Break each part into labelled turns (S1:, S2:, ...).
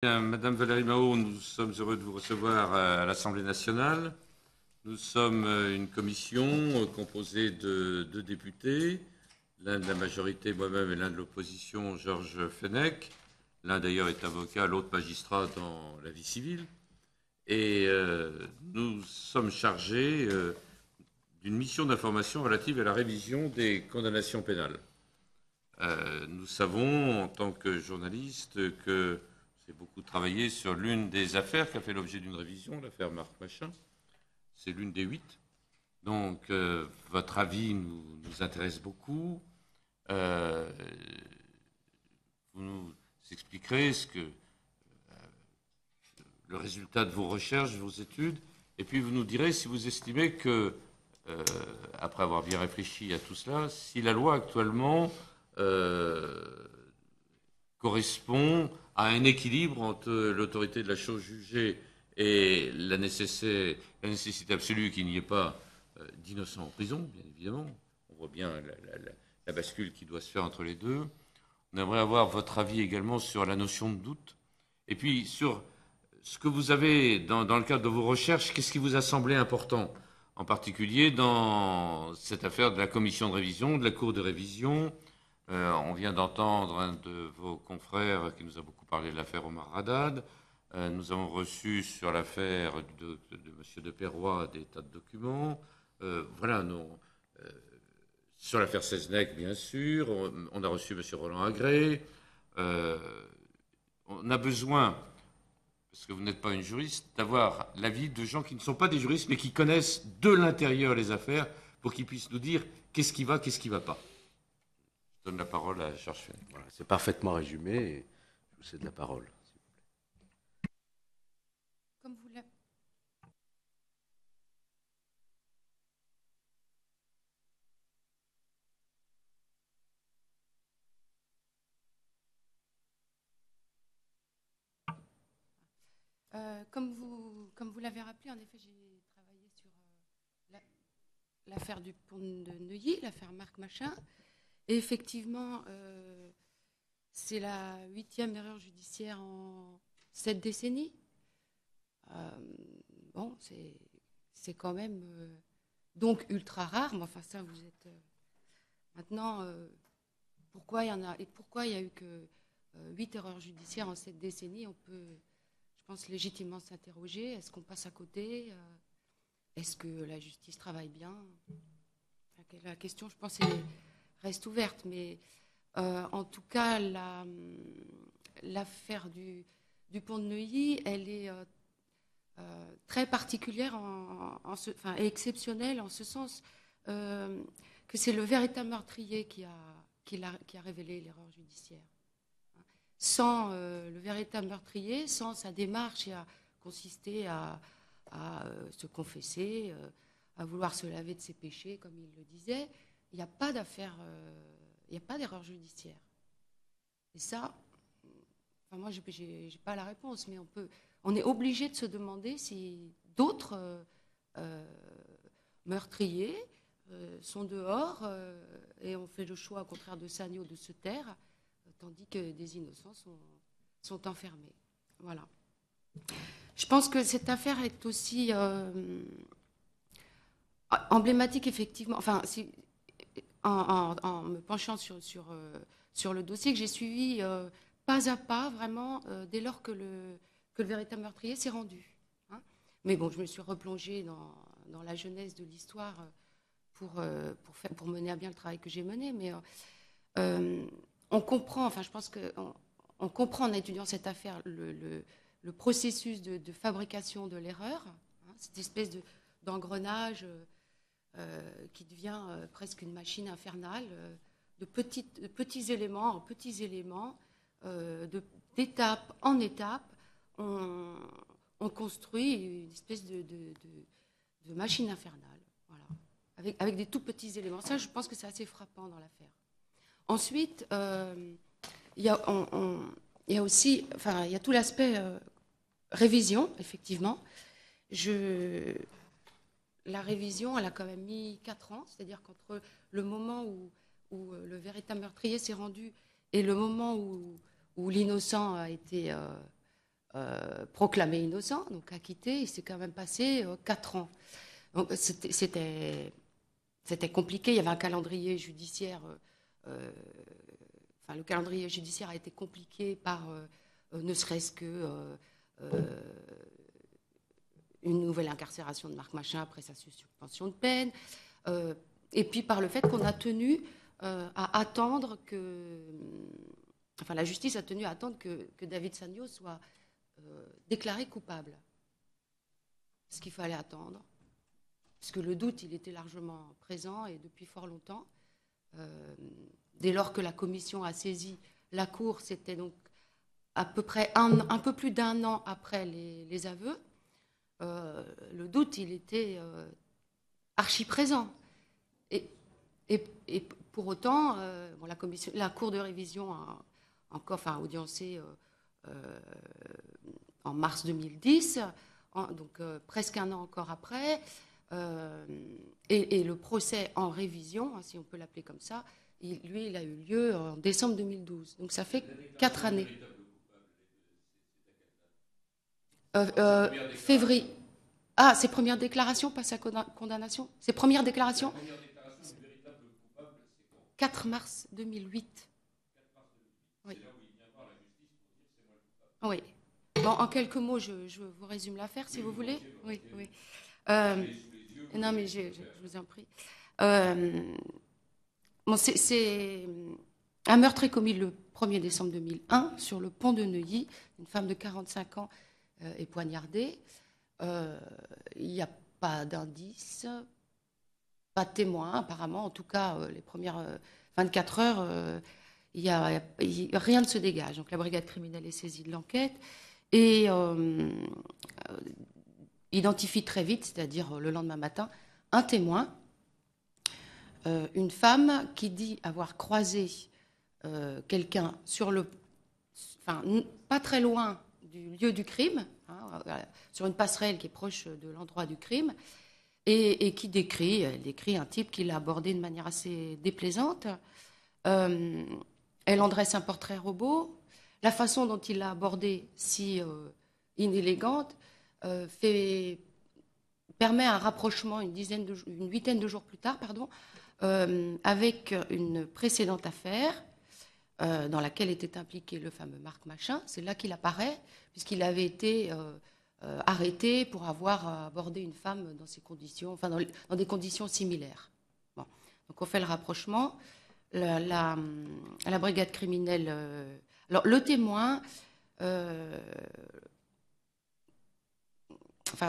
S1: Bien, Madame Valérie Mao, nous sommes heureux de vous recevoir à l'Assemblée nationale. Nous sommes une commission composée de deux députés, l'un de la majorité, moi-même, et l'un de l'opposition, Georges Fenech. L'un d'ailleurs est avocat, l'autre magistrat dans la vie civile. Et nous sommes chargés d'une mission d'information relative à la révision des condamnations pénales. Nous savons, en tant que journalistes, que j'ai beaucoup travaillé sur l'une des affaires qui a fait l'objet d'une révision, l'affaire Marc Machin. C'est l'une des 8. Donc, votre avis nous intéresse beaucoup. Euh, vous nous expliquerez le résultat de vos recherches, de vos études, et puis vous nous direz si vous estimez que, euh, après avoir bien réfléchi à tout cela, si la loi actuellement euh, correspond à un équilibre entre l'autorité de la chose jugée et la nécessité absolue qu'il n'y ait pas d'innocents en prison, bien évidemment. On voit bien la bascule qui doit se faire entre les deux. On aimerait avoir votre avis également sur la notion de doute. Et puis sur ce que vous avez, dans le cadre de vos recherches, qu'est-ce qui vous a semblé important, en particulier dans cette affaire de la commission de révision, de la cour de révision. On vient d'entendre un de vos confrères qui nous a beaucoup parlé de l'affaire Omar Haddad. Nous avons reçu sur l'affaire de M. de Perrois des tas de documents. Voilà, sur l'affaire Seznec, bien sûr. On a reçu M. Roland Agré. On a besoin, parce que vous n'êtes pas une juriste, d'avoir l'avis de gens qui ne sont pas des juristes, mais qui connaissent de l'intérieur les affaires, pour qu'ils puissent nous dire qu'est-ce qui va, qu'est-ce qui ne va pas. Je donne la parole à Georges Fenech.
S2: Voilà, c'est parfaitement résumé et je vous cède la parole.
S3: Comme vous l'avez... comme vous l'avez rappelé, en effet, j'ai travaillé sur l'affaire du pont de Neuilly, l'affaire Marc Machin. Et effectivement, c'est la 8e erreur judiciaire en 7 décennies. Bon, c'est quand même donc ultra rare, mais enfin ça, vous êtes... maintenant, pourquoi il y en a, et pourquoi il n'y a eu que 8 erreurs judiciaires en 7 décennies? On peut, je pense, légitimement s'interroger. Est-ce qu'on passe à côté? Est-ce que la justice travaille bien? La question, je pense, reste ouverte. Mais en tout cas, l'affaire du pont de Neuilly, elle est très particulière et exceptionnelle en ce sens que c'est le véritable meurtrier qui a révélé l'erreur judiciaire. Sans le véritable meurtrier, sans sa démarche qui a consisté à se confesser, à vouloir se laver de ses péchés, comme il le disait, il n'y a pas d'affaire, il n'y a pas d'erreur judiciaire. Et ça, enfin moi, je n'ai pas la réponse, mais on est obligé de se demander si d'autres meurtriers sont dehors et ont fait le choix, au contraire de Sagno, de se taire, tandis que des innocents sont enfermés. Voilà. Je pense que cette affaire est aussi emblématique, effectivement. Enfin, en me penchant sur le dossier que j'ai suivi pas à pas, vraiment, dès lors que le véritable meurtrier s'est rendu. Hein. Mais bon, je me suis replongée dans la genèse de l'histoire pour mener à bien le travail que j'ai mené. Mais on comprend, enfin, je pense qu'on comprend en étudiant cette affaire le processus de fabrication de l'erreur, hein, cette espèce d'engrenage qui devient presque une machine infernale, de petits éléments en petits éléments, d'étape en étape, on construit une espèce de machine infernale, voilà, avec des tout petits éléments. Ça, je pense que c'est assez frappant dans l'affaire. Ensuite, il y a aussi, enfin, il y a tout l'aspect révision, effectivement. La révision, elle a quand même mis 4 ans, c'est-à-dire qu'entre le moment où le véritable meurtrier s'est rendu et le moment où l'innocent a été proclamé innocent, donc acquitté. Il s'est quand même passé 4 ans. Donc c'était compliqué. Il y avait un calendrier judiciaire. Le calendrier judiciaire a été compliqué par ne serait-ce que une nouvelle incarcération de Marc Machin après sa suspension de peine, et puis par le fait qu'on a tenu à attendre que... Enfin, la justice a tenu à attendre que David Sagno soit déclaré coupable. Ce qu'il fallait attendre, parce que le doute, il était largement présent et depuis fort longtemps. Dès lors que la commission a saisi la Cour, c'était donc à peu près un peu plus d'1 an après les aveux. Le doute, il était archi présent. Et pour autant, la Cour de révision a encore audiencé en mars 2010, donc presque 1 an encore après. Et le procès en révision, si on peut l'appeler comme ça, il a eu lieu en décembre 2012. Donc ça fait 4 années. Février. Ah, ses premières déclarations, pas sa condamnation. Ses premières déclarations. 4 mars 2008. Oui. Oui. Bon, en quelques mots, je vous résume l'affaire, si vous voulez. Oui, oui. Non, mais je vous en prie. C'est un meurtre est commis le 1er décembre 2001 sur le pont de Neuilly. Une femme de 45 ans est poignardée. Il n'y a pas d'indice, pas de témoin, apparemment. En tout cas, les premières 24 heures, rien ne se dégage. Donc la brigade criminelle est saisie de l'enquête et identifie très vite, c'est-à-dire le lendemain matin, un témoin, une femme qui dit avoir croisé quelqu'un pas très loin du lieu du crime, sur une passerelle qui est proche de l'endroit du crime, et qui décrit un type qui l'a abordé de manière assez déplaisante. Elle en dresse un portrait robot. La façon dont il l'a abordé, si inélégante, permet un rapprochement une 8aine de jours plus tard, avec une précédente affaire dans laquelle était impliqué le fameux Marc Machin. C'est là qu'il apparaît, puisqu'il avait été arrêté pour avoir abordé une femme dans ces conditions, dans des conditions similaires. Bon. Donc on fait le rapprochement. La brigade criminelle... alors le témoin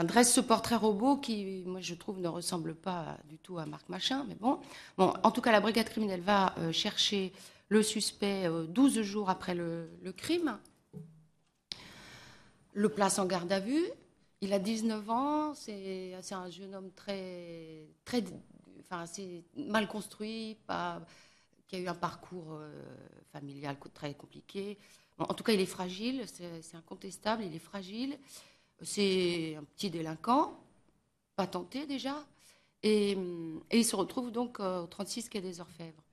S3: dresse ce portrait robot qui, moi je trouve, ne ressemble pas du tout à Marc Machin, mais bon. En tout cas, la brigade criminelle va chercher le suspect 12 jours après le crime, le place en garde à vue. Il a 19 ans, c'est un jeune homme assez mal construit, qui a eu un parcours familial très compliqué. Bon, en tout cas, il est fragile, c'est incontestable, il est fragile. C'est un petit délinquant, patenté déjà, et il se retrouve donc au 36 quai des Orfèvres.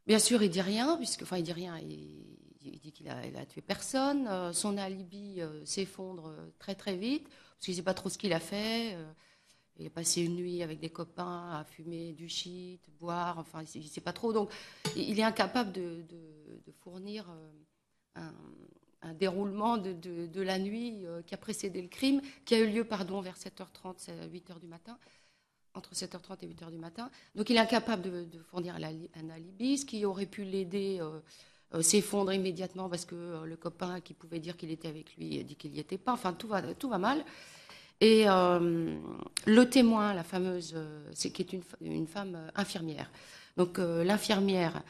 S3: Bien sûr, il dit rien, il dit rien, il dit qu'il a tué personne. Son alibi s'effondre très très vite, parce qu'il ne sait pas trop ce qu'il a fait. Il a passé une nuit avec des copains à fumer du shit, boire, il ne sait pas trop. Donc, il est incapable de fournir un déroulement de la nuit qui a précédé le crime, qui a eu lieu vers 7h30, 8h du matin, entre 7h30 et 8h du matin. Donc il est incapable de fournir un alibi. Ce qui aurait pu l'aider s'effondre immédiatement parce que le copain qui pouvait dire qu'il était avec lui dit qu'il n'y était pas. Tout va mal. Et le témoin, la fameuse, qui est une femme infirmière. Donc l'infirmière...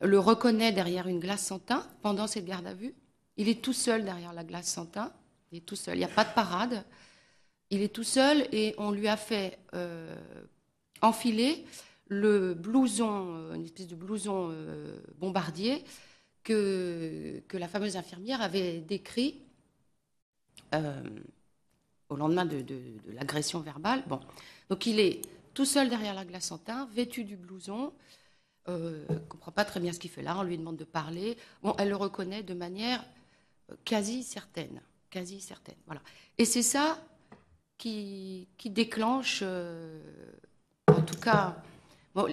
S3: le reconnaît derrière une glace sans teint pendant cette garde à vue. Il est tout seul derrière la glace sans teint. Il est tout seul. Il n'y a pas de parade. Il est tout seul et on lui a fait enfiler le blouson, une espèce de blouson bombardier que la fameuse infirmière avait décrit au lendemain de l'agression verbale. Bon. Donc il est tout seul derrière la glace sans teint, vêtu du blouson. ne comprend pas très bien ce qu'il fait là, on lui demande de parler. Bon, elle le reconnaît de manière quasi certaine, voilà. Et c'est ça qui déclenche, en tout cas, bon,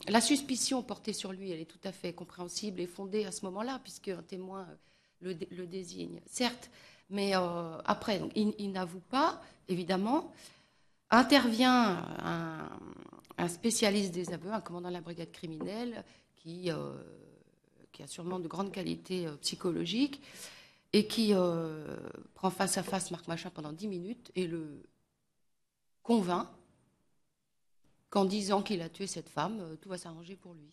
S3: la suspicion portée sur lui, elle est tout à fait compréhensible et fondée à ce moment-là, puisque un témoin le désigne, certes, mais après, donc, il n'avoue pas, évidemment. Intervient un spécialiste des aveux, un commandant de la brigade criminelle, qui a sûrement de grandes qualités psychologiques, et qui prend face à face Marc Machin pendant 10 minutes et le convainc qu'en disant qu'il a tué cette femme, tout va s'arranger pour lui.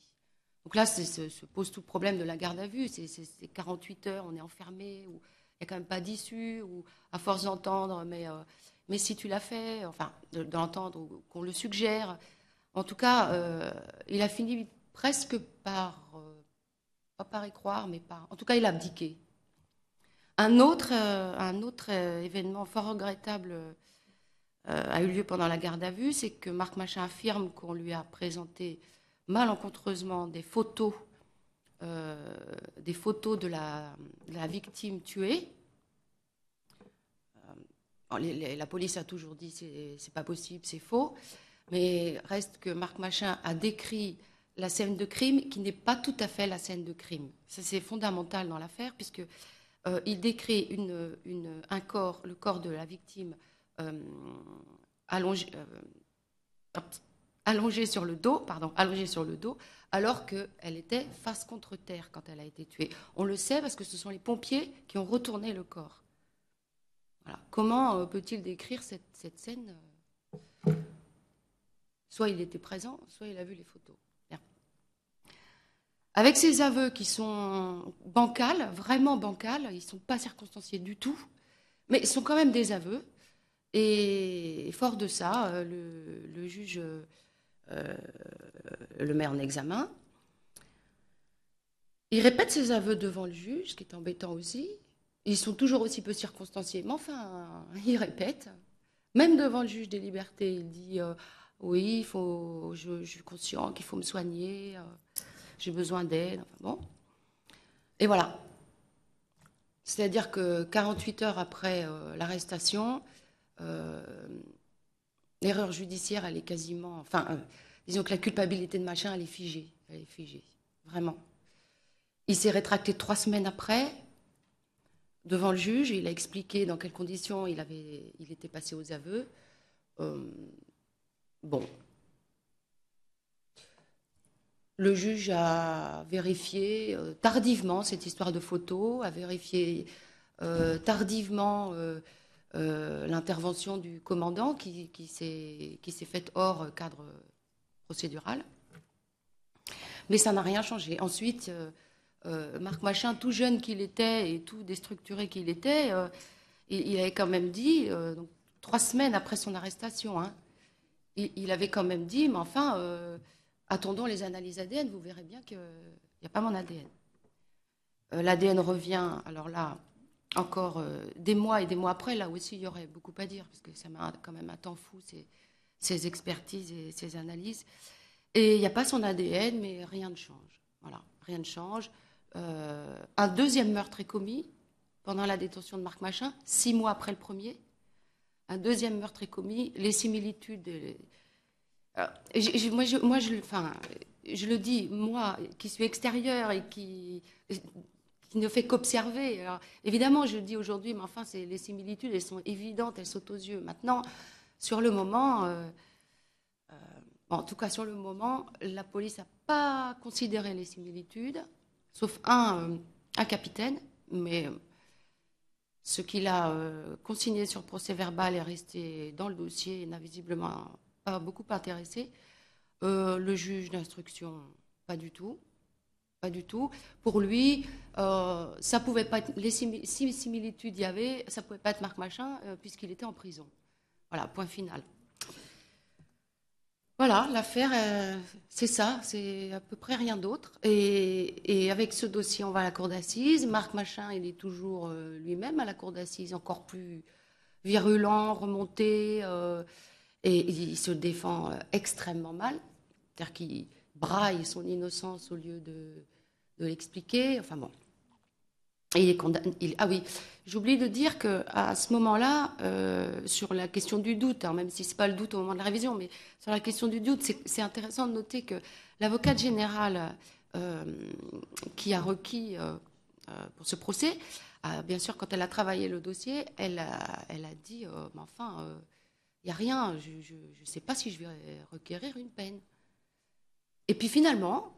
S3: Donc là, se pose tout le problème de la garde à vue. C'est 48 heures, on est enfermé, où il n'y a quand même pas d'issue, ou à force d'entendre, mais si tu l'as fait, enfin, d'entendre qu'on le suggère. En tout cas, il a fini presque par, pas par y croire, mais par... En tout cas, il a abdiqué. Un autre événement fort regrettable a eu lieu pendant la garde à vue, c'est que Marc Machin affirme qu'on lui a présenté malencontreusement des photos de la victime tuée. La police a toujours dit c'est pas possible, c'est faux, mais reste que Marc Machin a décrit la scène de crime qui n'est pas tout à fait la scène de crime. Ça, c'est fondamental dans l'affaire, puisque il décrit le corps de la victime allongé sur le dos, alors qu'elle était face contre terre quand elle a été tuée. On le sait parce que ce sont les pompiers qui ont retourné le corps. Voilà. Comment peut-il décrire cette scène? Soit il était présent, soit il a vu les photos. Bien. Avec ces aveux qui sont bancals, vraiment bancals, ils ne sont pas circonstanciés du tout, mais sont quand même des aveux. Et fort de ça, le juge le met en examen. Il répète ses aveux devant le juge, ce qui est embêtant aussi. Ils sont toujours aussi peu circonstanciés, mais enfin, il répète. Même devant le juge des libertés, il dit oui, je suis conscient qu'il faut me soigner, j'ai besoin d'aide. Enfin, bon. Et voilà. C'est-à-dire que 48 heures après l'arrestation, l'erreur judiciaire, elle est quasiment... Enfin, disons que la culpabilité de Machin, elle est figée. Elle est figée, vraiment. Il s'est rétracté 3 semaines après, devant le juge. Il a expliqué dans quelles conditions il était passé aux aveux. Bon. Le juge a vérifié tardivement cette histoire de photos, a vérifié tardivement l'intervention du commandant qui s'est faite hors cadre procédural. Mais ça n'a rien changé. Ensuite, Marc Machin, tout jeune qu'il était et tout déstructuré qu'il était, il avait quand même dit, donc, 3 semaines après son arrestation, hein, il avait quand même dit, mais enfin, attendons les analyses ADN, vous verrez bien qu'il n'y a pas mon ADN. L'ADN revient, alors là, encore des mois et des mois après, là aussi, il y aurait beaucoup à dire, parce que ça m'a quand même un temps fou, ces expertises et ces analyses. Et il n'y a pas son ADN, mais rien ne change. Voilà, rien ne change. Un deuxième meurtre est commis pendant la détention de Marc Machin, 6 mois après le premier. Un deuxième meurtre est commis. Les similitudes... je le dis, moi, qui suis extérieure et qui ne fait qu'observer. Alors, évidemment, je le dis aujourd'hui, mais enfin, les similitudes, elles sont évidentes, elles sautent aux yeux. Maintenant, sur le moment, en tout cas sur le moment, la police n'a pas considéré les similitudes, sauf un capitaine, mais ce qu'il a consigné sur procès-verbal est resté dans le dossier et n'a visiblement pas beaucoup intéressé. Le juge d'instruction, pas du tout. Pas du tout. Pour lui, ça pouvait pas être, si similitudes il y avait, ça pouvait pas être Marc Machin puisqu'il était en prison. Voilà, point final. Voilà, l'affaire, c'est ça, c'est à peu près rien d'autre. Et avec ce dossier, on va à la cour d'assises. Marc Machin, il est toujours lui-même à la cour d'assises, encore plus virulent, remonté, et il se défend extrêmement mal. c'est-à-dire qu'il braille son innocence au lieu de l'expliquer. Enfin bon. Et il est condamné. Ah oui, j'oublie de dire qu'à ce moment-là, sur la question du doute, alors même si ce n'est pas le doute au moment de la révision, mais sur la question du doute, c'est intéressant de noter que l'avocate générale qui a requis pour ce procès, bien sûr, quand elle a travaillé le dossier, elle a dit mais enfin, il n'y a rien, je ne sais pas si je vais requérir une peine. Et puis finalement,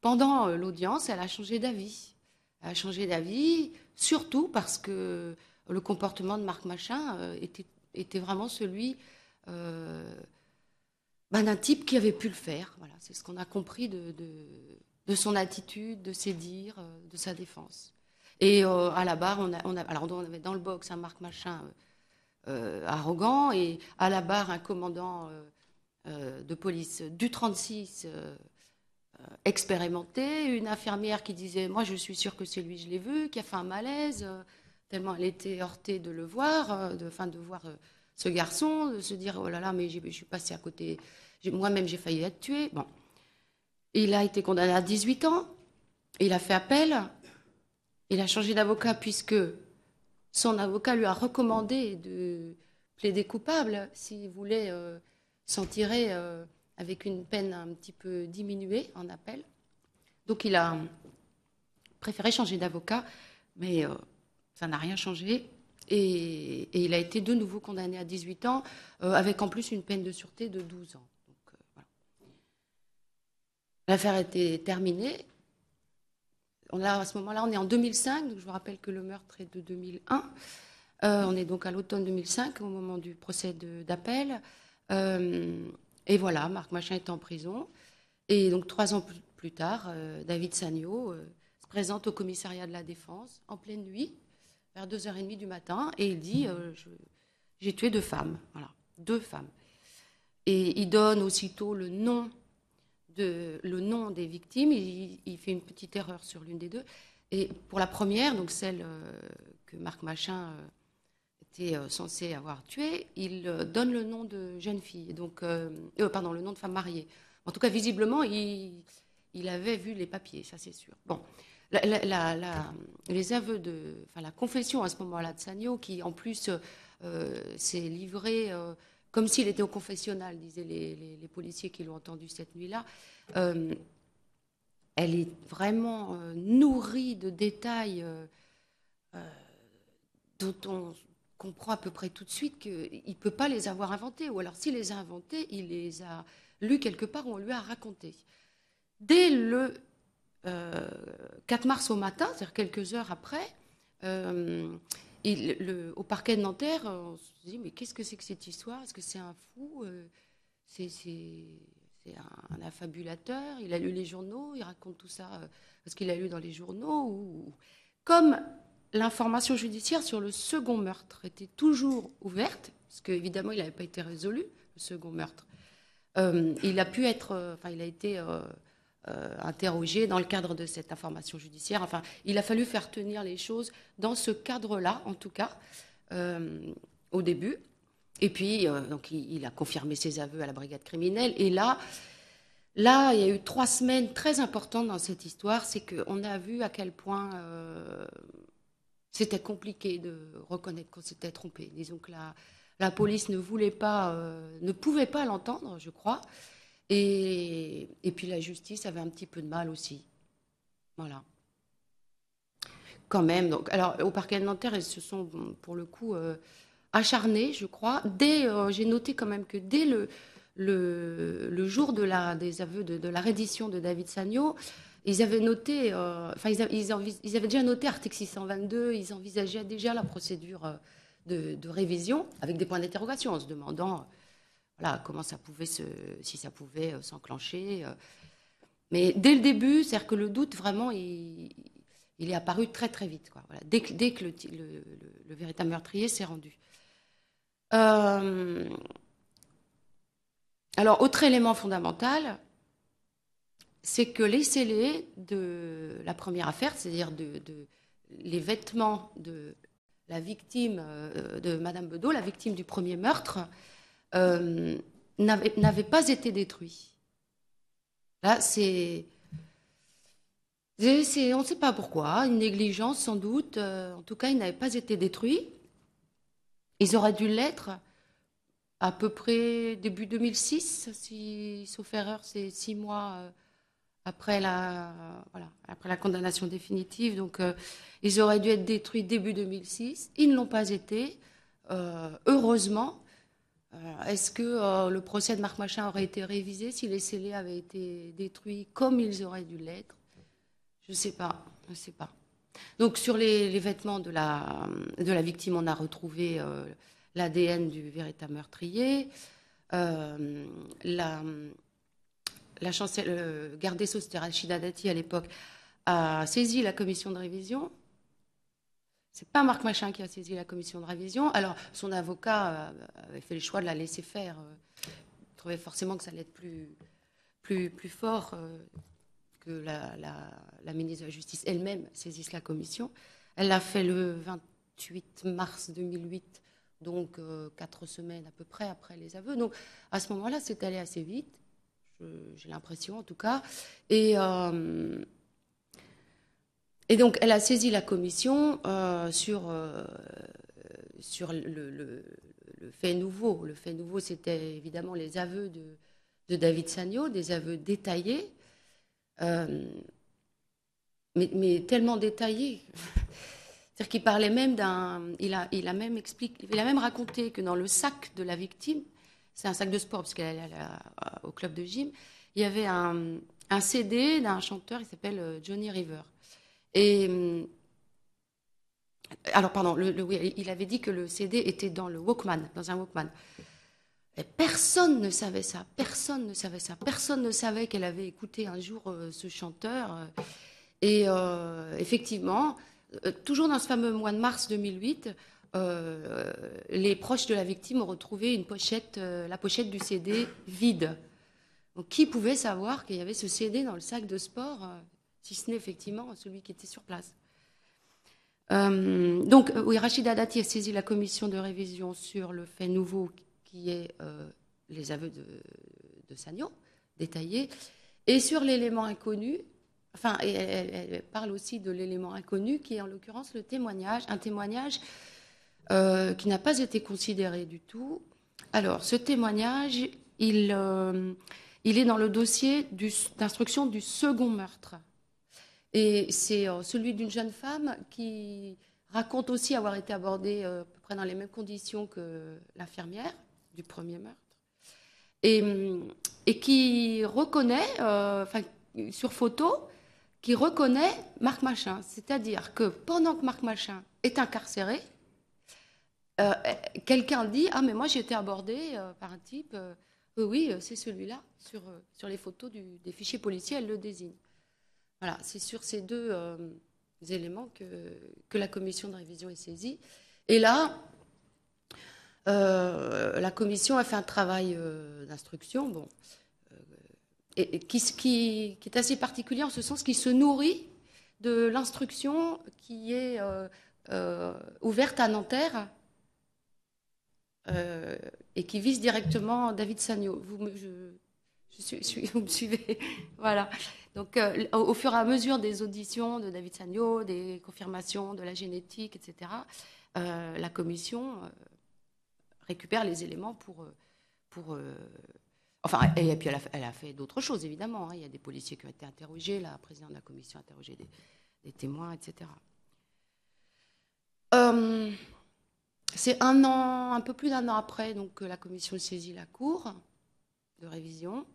S3: pendant l'audience, elle a changé d'avis. Elle a changé d'avis, surtout parce que le comportement de Marc Machin était vraiment celui d'un type qui avait pu le faire. Voilà, c'est ce qu'on a compris de son attitude, de ses dires, de sa défense. Et à la barre, on avait dans le box un Marc Machin arrogant, et à la barre un commandant de police du 36 expérimentée, une infirmière qui disait « moi je suis sûre que c'est lui, je l'ai vu », qui a fait un malaise, tellement elle était heurtée de le voir, de voir ce garçon, de se dire « oh là là, mais je suis passée à côté, moi-même j'ai failli être tuée ». Bon. Il a été condamné à 18 ans, il a fait appel, il a changé d'avocat puisque son avocat lui a recommandé de plaider coupable s'il voulait s'en tirer avec une peine un petit peu diminuée en appel. Donc il a préféré changer d'avocat, mais ça n'a rien changé. Et il a été de nouveau condamné à 18 ans, avec en plus une peine de sûreté de 12 ans. Donc, voilà. L'affaire était terminée. À ce moment-là, on est en 2005, donc je vous rappelle que le meurtre est de 2001. On est donc à l'automne 2005, au moment du procès d'appel. Et voilà, Marc Machin est en prison. Et donc 3 ans plus tard, David Sagnaud se présente au commissariat de la Défense en pleine nuit, vers 2h30 du matin, et il dit j'ai tué 2 femmes. Voilà, 2 femmes. Et il donne aussitôt le nom des victimes. Il fait une petite erreur sur l'une des 2. Et pour la première, donc celle que Marc Machin était censé avoir tuée, il donne le nom de jeune fille, donc, pardon, le nom de femme mariée. En tout cas, visiblement, il avait vu les papiers, ça c'est sûr. Bon, les aveux la confession à ce moment-là de Sagnaud, qui en plus s'est livré comme s'il était au confessionnal, disaient les policiers qui l'ont entendu cette nuit-là. Elle est vraiment nourrie de détails dont on comprend à peu près tout de suite qu'il ne peut pas les avoir inventés. Ou alors, s'il les a inventés, il les a lus quelque part où on lui a raconté. Dès le 4 mars au matin, c'est-à-dire quelques heures après, au parquet de Nanterre, on se dit mais qu'est-ce que c'est que cette histoire? Est-ce que c'est un fou? C'est un affabulateur? Il a lu les journaux? Il raconte tout ça parce qu'il a lu dans les journaux? Comme l'information judiciaire sur le second meurtre était toujours ouverte, parce qu'évidemment il n'avait pas été résolu, le second meurtre, il a été interrogé dans le cadre de cette information judiciaire. Enfin, il a fallu faire tenir les choses dans ce cadre-là, en tout cas, au début. Et puis, donc, il a confirmé ses aveux à la brigade criminelle. Et là, il y a eu 3 semaines très importantes dans cette histoire. C'est qu'on a vu à quel point c'était compliqué de reconnaître qu'on s'était trompé. Disons que la police ne pouvait pas l'entendre, je crois. Et puis la justice avait un petit peu de mal aussi. Voilà. Quand même. Donc, alors, au parquet de Nanterre, ils se sont, pour le coup, acharnés, je crois. J'ai noté quand même que dès le jour des aveux de la reddition de David Sagnaud, ils avaient noté, ils avaient déjà noté article 622, ils envisageaient déjà la procédure de révision avec des points d'interrogation en se demandant comment ça pouvait si ça pouvait s'enclencher. Mais dès le début, c'est-à-dire que le doute, vraiment, il est apparu très, très vite. Quoi. Voilà. Dès que le véritable meurtrier s'est rendu. Alors, autre élément fondamental, c'est que les scellés de la première affaire, c'est-à-dire les vêtements de la victime de Madame Bedeau, la victime du premier meurtre, n'avait pas été détruit. Là, on ne sait pas pourquoi, une négligence sans doute. En tout cas, ils n'avaient pas été détruits. Ils auraient dû l'être à peu près début 2006, si, sauf erreur, c'est 6 mois après après la condamnation définitive. Donc, ils auraient dû être détruits début 2006. Ils ne l'ont pas été, heureusement. Est-ce que le procès de Marc Machin aurait été révisé si les scellés avaient été détruits comme ils auraient dû l'être? Je ne sais pas. Je sais pas. Donc, sur les vêtements de la victime, on a retrouvé l'ADN du véritable meurtrier. La garde des Sceaux, c'était Rachida Dati à l'époque, a saisi la commission de révision. C'est pas Marc Machin qui a saisi la commission de révision. Alors, son avocat avait fait le choix de la laisser faire. Il trouvait forcément que ça allait être plus fort que la ministre de la Justice elle-même saisisse la commission. Elle l'a fait le 28 mars 2008, donc 4 semaines à peu près après les aveux. Donc, à ce moment-là, c'est allé assez vite. J'ai l'impression, en tout cas. Et donc, elle a saisi la commission sur le fait nouveau. Le fait nouveau, c'était évidemment les aveux de David Sagno, des aveux détaillés, mais tellement détaillés. C'est-à-dire qu'il parlait même il a même raconté que dans le sac de la victime, c'est un sac de sport parce qu'elle allait au club de gym, il y avait un CD d'un chanteur qui s'appelle Johnny River. Et alors, pardon, oui, il avait dit que le CD était dans un Walkman. Et personne ne savait ça. Personne ne savait qu'elle avait écouté un jour ce chanteur. Et effectivement, toujours dans ce fameux mois de mars 2008, les proches de la victime ont retrouvé la pochette du CD vide. Donc, qui pouvait savoir qu'il y avait ce CD dans le sac de sport, si ce n'est effectivement celui qui était sur place? Donc, oui, Rachida Dati a saisi la commission de révision sur le fait nouveau qui est les aveux de Sagno, détaillés, et sur l'élément inconnu. Enfin, elle parle aussi de l'élément inconnu qui est en l'occurrence un témoignage qui n'a pas été considéré du tout. Alors, ce témoignage, il est dans le dossier d'instruction du second meurtre. Et c'est celui d'une jeune femme qui raconte aussi avoir été abordée à peu près dans les mêmes conditions que l'infirmière du premier meurtre. Et qui reconnaît, sur photo, qui reconnaît Marc Machin. C'est-à-dire que pendant que Marc Machin est incarcéré, quelqu'un dit « Ah, mais moi j'ai été abordée par un type, oui, c'est celui-là, sur les photos des fichiers policiers, elle le désigne. » Voilà, c'est sur ces deux éléments que la commission de révision est saisie. Et là, la commission a fait un travail d'instruction, et qui est assez particulier en ce sens qu'il se nourrit de l'instruction qui est ouverte à Nanterre et qui vise directement David Sagno. Vous me suivez? Voilà. Donc, au fur et à mesure des auditions de David Sagno, des confirmations de la génétique, etc., la commission récupère les éléments et puis elle a fait d'autres choses, évidemment. Hein. Il y a des policiers qui ont été interrogés, la présidente de la commission a interrogé des témoins, etc. C'est un peu plus d'un an après donc, que la commission saisit la cour de révision.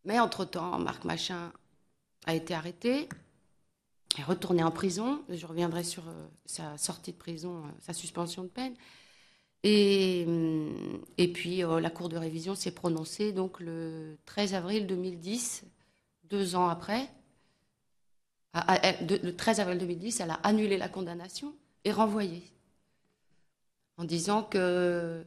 S3: Mais entre-temps, Marc Machin a été arrêté, est retourné en prison. Je reviendrai sur sa sortie de prison, sa suspension de peine. Et puis, la Cour de révision s'est prononcée donc, le 13 avril 2010, 2 ans après. Le 13 avril 2010, elle a annulé la condamnation et renvoyé, en disant que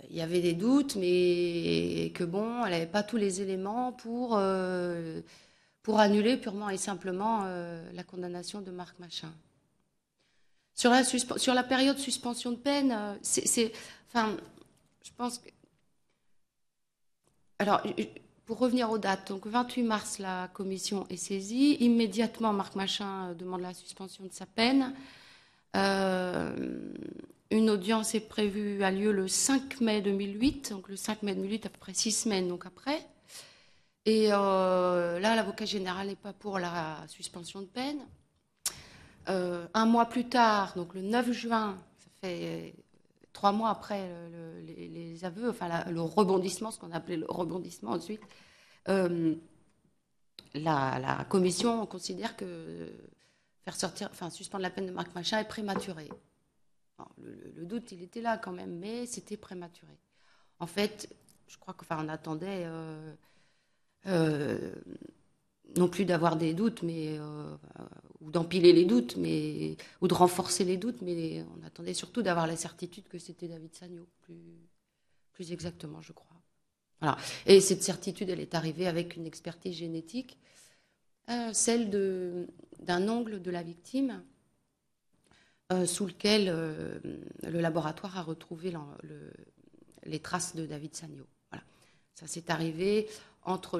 S3: il y avait des doutes, mais que bon, elle n'avait pas tous les éléments pour annuler purement et simplement la condamnation de Marc Machin. Sur la période de suspension de peine, je pense que... Alors, pour revenir aux dates, donc 28 mars, la commission est saisie. Immédiatement, Marc Machin demande la suspension de sa peine. Une audience est prévue, a lieu le 5 mai 2008, donc le 5 mai 2008, à peu près 6 semaines donc après. Et là, l'avocat général n'est pas pour la suspension de peine. Un mois plus tard, donc le 9 juin, ça fait 3 mois après les aveux, enfin le rebondissement, ce qu'on appelait le rebondissement ensuite, la commission considère que suspendre la peine de Marc Machin est prématuré. Bon, le doute, il était là quand même, mais c'était prématuré. En fait, je crois qu'on attendait non plus d'avoir des doutes, mais ou d'empiler les doutes, ou de renforcer les doutes, mais on attendait surtout d'avoir la certitude que c'était David Sagno, plus exactement, je crois. Voilà. Et cette certitude, elle est arrivée avec une expertise génétique, celle d'un ongle de la victime, sous lequel le laboratoire a retrouvé les traces de David Sagno. Voilà. Ça s'est arrivé entre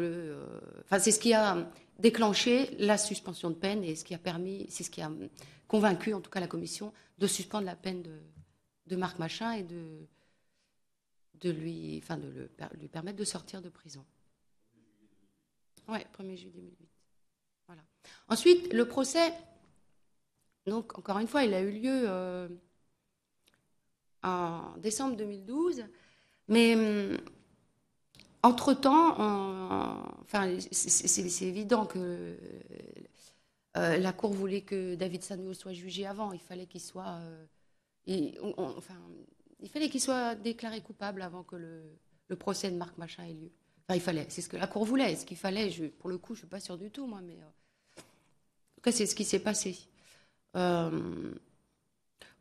S3: c'est ce qui a déclenché la suspension de peine et c'est ce qui a convaincu en tout cas la commission de suspendre la peine de Marc Machin et de lui permettre de sortir de prison. Oui, 1er juillet 2008. Voilà. Ensuite, le procès, donc encore une fois, il a eu lieu en décembre 2012, mais entre-temps, c'est évident que la Cour voulait que David Sagno soit jugé avant. Il fallait qu'il soit, il fallait qu'il soit déclaré coupable avant que le procès de Marc Machin ait lieu. Enfin, il fallait. C'est ce que la Cour voulait. Est-ce qu'il fallait pour le coup, je ne suis pas sûre du tout, moi, mais en tout cas, c'est ce qui s'est passé.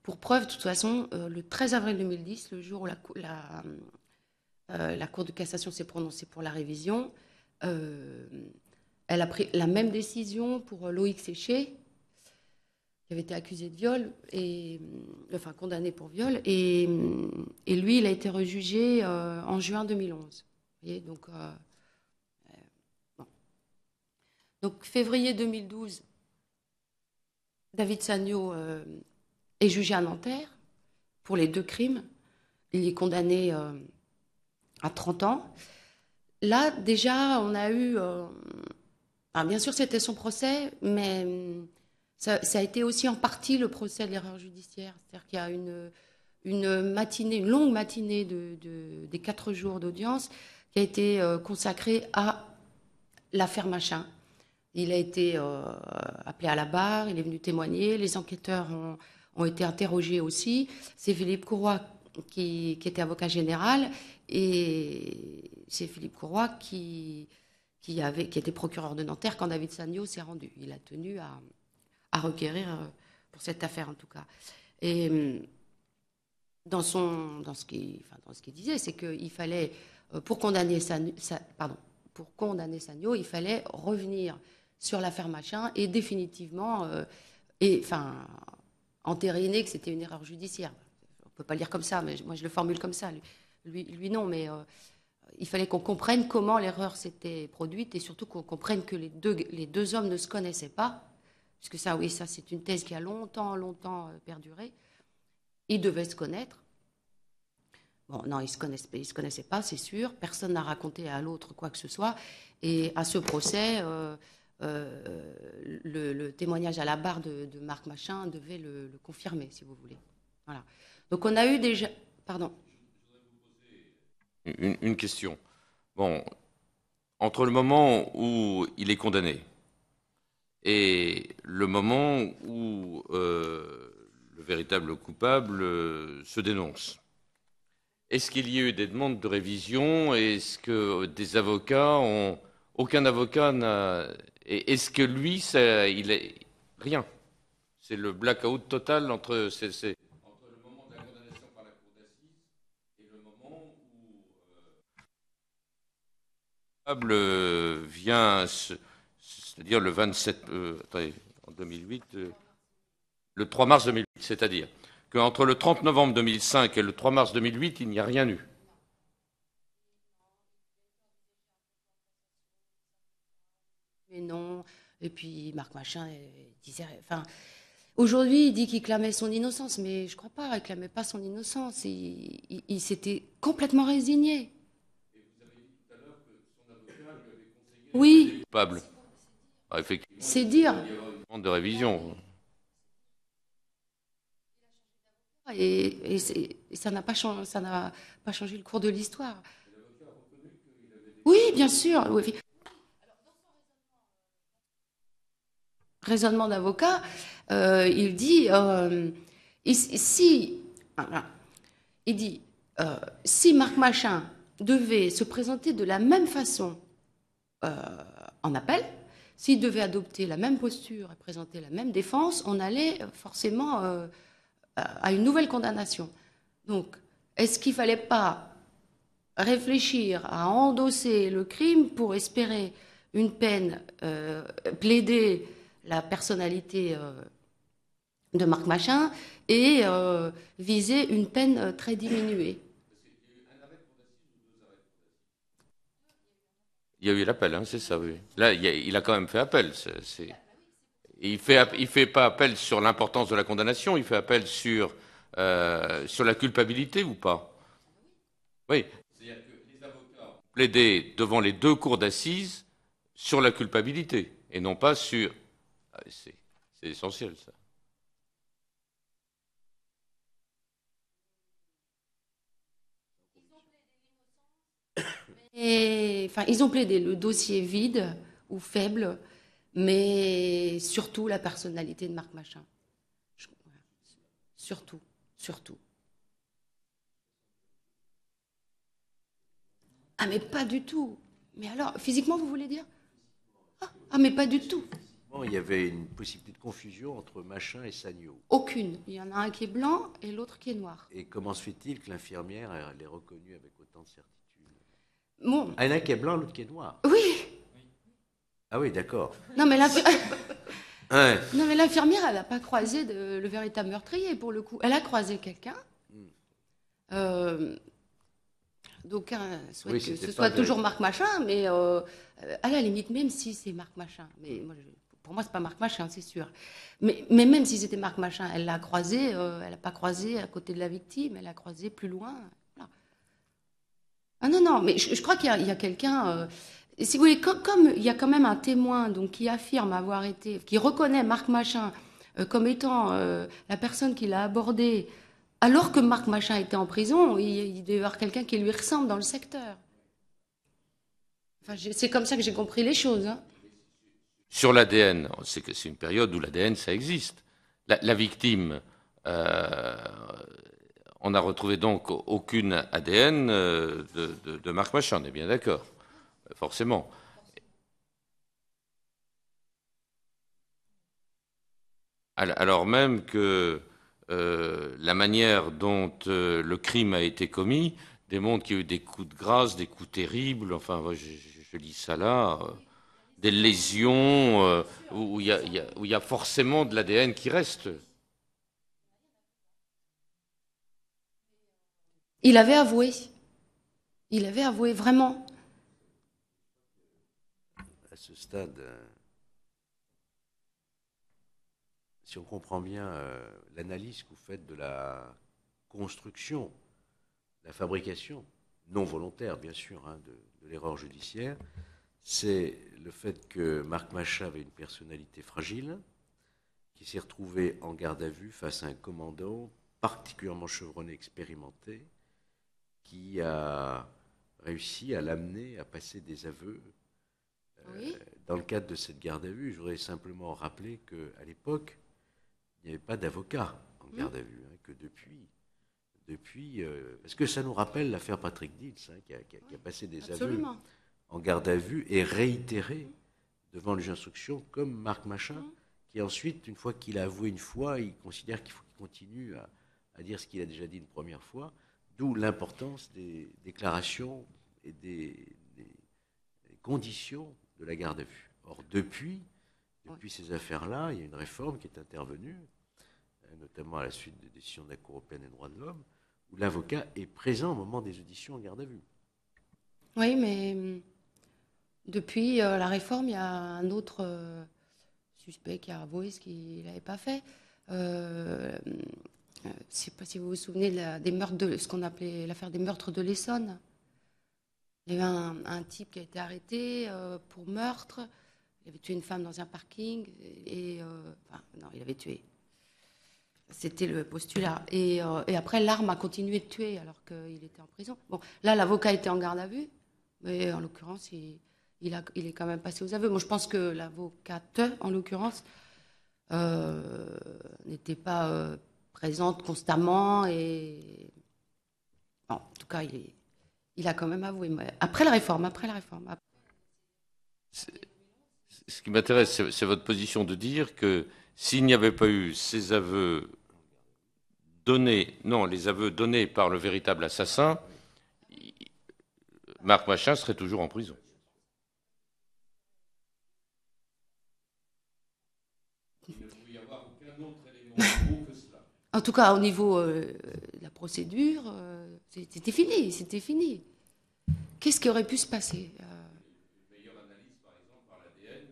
S3: Pour preuve, de toute façon, le 13 avril 2010, le jour où la Cour de cassation s'est prononcée pour la révision, elle a pris la même décision pour Loïc Séché, qui avait été accusé de viol, condamné pour viol, et lui, il a été rejugé en juin 2011. Vous voyez, donc, bon. Donc, février 2012, David Sagno est jugé à Nanterre pour les 2 crimes. Il est condamné à 30 ans. Là, déjà, on a eu... bien sûr, c'était son procès, mais ça a été aussi en partie le procès de l'erreur judiciaire. C'est-à-dire qu'il y a une longue matinée des 4 jours d'audience qui a été consacrée à l'affaire Machin. Il a été appelé à la barre, il est venu témoigner, les enquêteurs ont été interrogés aussi. C'est Philippe Courroy qui était avocat général, et c'est Philippe Courroy qui était procureur de Nanterre quand David Sagno s'est rendu. Il a tenu à requérir pour cette affaire, en tout cas. Et dans ce qu'il disait, c'est qu'il fallait, pour condamner Sagno, il fallait revenir sur l'affaire Machin et définitivement entériner que c'était une erreur judiciaire. On ne peut pas le dire comme ça, mais moi je le formule comme ça. Lui non, mais il fallait qu'on comprenne comment l'erreur s'était produite et surtout qu'on comprenne que les deux hommes ne se connaissaient pas, puisque ça c'est une thèse qui a longtemps perduré. Ils devaient se connaître. Bon, non, ils se connaissaient pas, c'est sûr. Personne n'a raconté à l'autre quoi que ce soit. Et à ce procès, le témoignage à la barre de Marc Machin devait le confirmer, si vous voulez. Voilà. Donc on a eu déjà... Pardon.
S1: Une question. Bon, entre le moment où il est condamné et le moment où le véritable coupable se dénonce, est-ce qu'il y a eu des demandes de révision? Est-ce que des avocats ont... Aucun avocat n'a... Est-ce que lui, il est... Rien. C'est le blackout total entre le moment de la condamnation par la cour d'assises et le moment où le coupable vient, c'est-à-dire le 27... en 2008... le 3 mars 2008, c'est-à-dire qu'entre le 30 novembre 2005 et le 3 mars 2008, il n'y a rien eu.
S3: Mais non. Et puis Marc Machin disait. Enfin, aujourd'hui, il dit qu'il clamait son innocence, mais je crois pas. Il clamait pas son innocence. Il s'était complètement résigné. Oui,
S1: Coupable. Ah, effectivement,
S3: c'est dire.
S1: il y aura une demande de révision.
S3: Et ça n'a pas changé le cours de l'histoire. Oui, bien sûr. Oui. Raisonnement d'avocat, il dit si voilà, il dit si Marc Machin devait se présenter de la même façon en appel, s'il devait adopter la même posture et présenter la même défense, on allait forcément à une nouvelle condamnation. Donc, est-ce qu'il ne fallait pas réfléchir à endosser le crime pour espérer une peine, plaider la personnalité de Marc Machin et viser une peine très diminuée?
S1: Il y a eu l'appel, hein, c'est ça, oui. Là, il a quand même fait appel. Il fait pas appel sur l'importance de la condamnation, il fait appel sur la culpabilité ou pas. Oui. C'est-à-dire que les avocats ont plaidé devant les deux cours d'assises sur la culpabilité et non pas sur. Ah, c'est essentiel, ça.
S3: Et, enfin, ils ont plaidé le dossier vide ou faible, mais surtout la personnalité de Marc Machin. Surtout, surtout. Ah, mais pas du tout. Mais alors, physiquement, vous voulez dire? Ah, mais pas du tout.
S2: Bon, il y avait une possibilité de confusion entre Machin et Sagno.
S3: Aucune. Il y en a un qui est blanc et l'autre qui est noir.
S2: Et comment se fait-il que l'infirmière l'ait reconnu avec autant de certitude?
S3: Bon.
S2: Ah, il y en a un qui est blanc, l'autre qui est noir.
S3: Oui.
S2: Ah oui, d'accord.
S3: Non, mais
S2: Ouais.
S3: non, mais l'infirmière, elle n'a pas croisé le véritable meurtrier, pour le coup. Elle a croisé quelqu'un. D'aucuns souhaitent que ce soit toujours Marc Machin, mais à la limite, même si c'est Marc Machin, mais moi, pour moi, c'est pas Marc Machin, c'est sûr. Mais même si c'était Marc Machin, elle l'a croisé, elle n'a pas croisé à côté de la victime, elle l'a croisé plus loin. Voilà. Ah non, non, mais je crois qu'il y a quelqu'un. Si vous voulez, comme il y a quand même un témoin donc, qui affirme avoir été, qui reconnaît Marc Machin comme étant la personne qui l'a abordé, alors que Marc Machin était en prison, il devait y avoir quelqu'un qui lui ressemble dans le secteur. Enfin, c'est comme ça que j'ai compris les choses. Hein.
S1: Sur l'ADN, c'est une période où l'ADN, ça existe. La victime, on n'a retrouvé donc aucune ADN de Marc Machin, on est bien d'accord, forcément. Alors même que la manière dont le crime a été commis démontre qu'il y a eu des coups de grâce, des coups terribles, enfin, je lis ça là, des lésions où il y a forcément de l'ADN qui reste.
S3: Il avait avoué. Il avait avoué vraiment.
S2: À ce stade, si on comprend bien l'analyse que vous faites de la construction, la fabrication, non volontaire bien sûr, hein, de l'erreur judiciaire, c'est le fait que Marc Machin avait une personnalité fragile, qui s'est retrouvé en garde à vue face à un commandant particulièrement chevronné, expérimenté, qui a réussi à l'amener à passer des aveux.
S3: Oui.
S2: Dans le cadre de cette garde à vue, je voudrais simplement rappeler qu'à l'époque, il n'y avait pas d'avocat en garde à vue, hein, que depuis parce que ça nous rappelle l'affaire Patrick Dils, hein, qui a passé des
S3: Absolument.
S2: aveux en garde à vue et réitéré devant le juge d'instruction, comme Marc Machin, qui ensuite, une fois qu'il a avoué une fois, il considère qu'il faut qu'il continue à dire ce qu'il a déjà dit une première fois, d'où l'importance des déclarations et des conditions de la garde à vue. Or, depuis ces affaires-là, il y a une réforme qui est intervenue, notamment à la suite des décisions de la Cour européenne des droits de l'homme, où l'avocat est présent au moment des auditions en garde à vue.
S3: Oui, mais Depuis la réforme, il y a un autre suspect qui a avoué ce qu'il n'avait pas fait. Je ne sais pas si vous vous souvenez des meurtres ce qu'on appelait l'affaire des meurtres de l'Essonne. Il y avait un type qui a été arrêté pour meurtre. Il avait tué une femme dans un parking. Enfin, non, il avait tué. C'était le postulat. Et après, l'arme a continué de tuer alors qu'il était en prison. Bon, là, l'avocat était en garde à vue. Mais en l'occurrence, il est quand même passé aux aveux. Moi, je pense que l'avocate, en l'occurrence, n'était pas présente constamment. Bon, en tout cas, il a quand même avoué. Après la réforme.
S1: Ce qui m'intéresse, c'est votre position de dire que s'il n'y avait pas eu ces aveux donnés, non, les aveux donnés par le véritable assassin, Marc Machin serait toujours en prison. Il ne pouvait y avoir aucun autre élément nouveau que cela.
S3: En tout cas, au niveau de la procédure, c'était fini. Qu'est-ce qui aurait pu se passer
S1: Une meilleure analyse, par exemple, par l'ADN.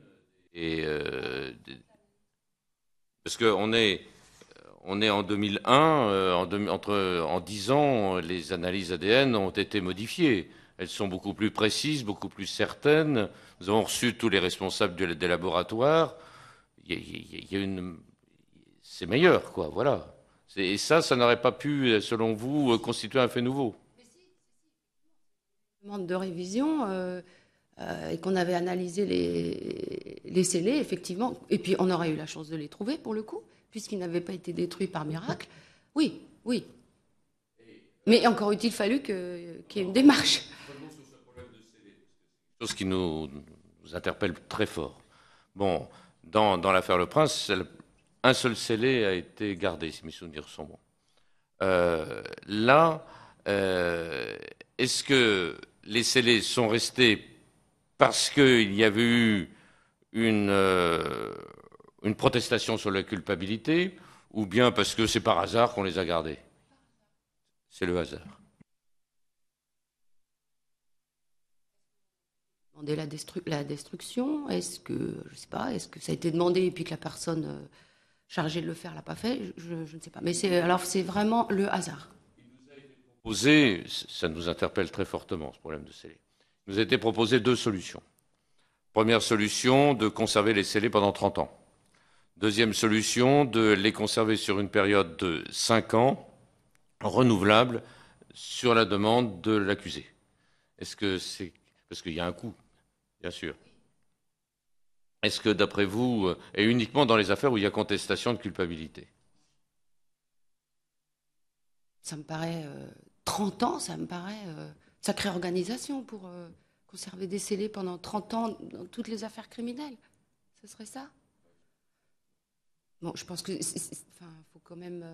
S1: Parce qu'on est en 2001, en 10 ans, les analyses ADN ont été modifiées. Elles sont beaucoup plus précises, beaucoup plus certaines. Nous avons reçu tous les responsables des laboratoires. C'est meilleur, quoi, voilà. Et ça n'aurait pas pu, selon vous, constituer un fait nouveau.
S3: Demande de révision et qu'on avait analysé les scellés, effectivement, et puis on aurait eu la chance de les trouver, pour le coup, puisqu'ils n'avaient pas été détruits par miracle. Oui. Mais encore eût-il fallu qu'il y ait une démarche.
S1: Chose qui nous interpelle très fort. Bon, dans l'affaire Le Prince, un seul scellé a été gardé, si mes souvenirs sont bons. Là, est-ce que les scellés sont restés parce qu'il y avait eu une protestation sur la culpabilité, ou bien parce que c'est par hasard qu'on les a gardés? C'est le hasard.
S3: Demander la destruction, est-ce que, je sais pas, est-ce que ça a été demandé et puis que la personne chargée de le faire l'a pas fait, je ne sais pas. Mais c'est vraiment le hasard.
S1: Posé, ça nous interpelle très fortement, ce problème de scellés. Il nous a été proposé 2 solutions. Première solution, de conserver les scellés pendant 30 ans. Deuxième solution, de les conserver sur une période de 5 ans, renouvelable, sur la demande de l'accusé. Est-ce que c'est... Parce qu'il y a un coût, bien sûr. Est-ce que, d'après vous, et uniquement dans les affaires où il y a contestation de culpabilité?
S3: Ça me paraît... 30 ans, ça me paraît sacrée organisation pour conserver des scellés pendant 30 ans dans toutes les affaires criminelles. Ce serait ça? Bon, je pense que... faut quand même...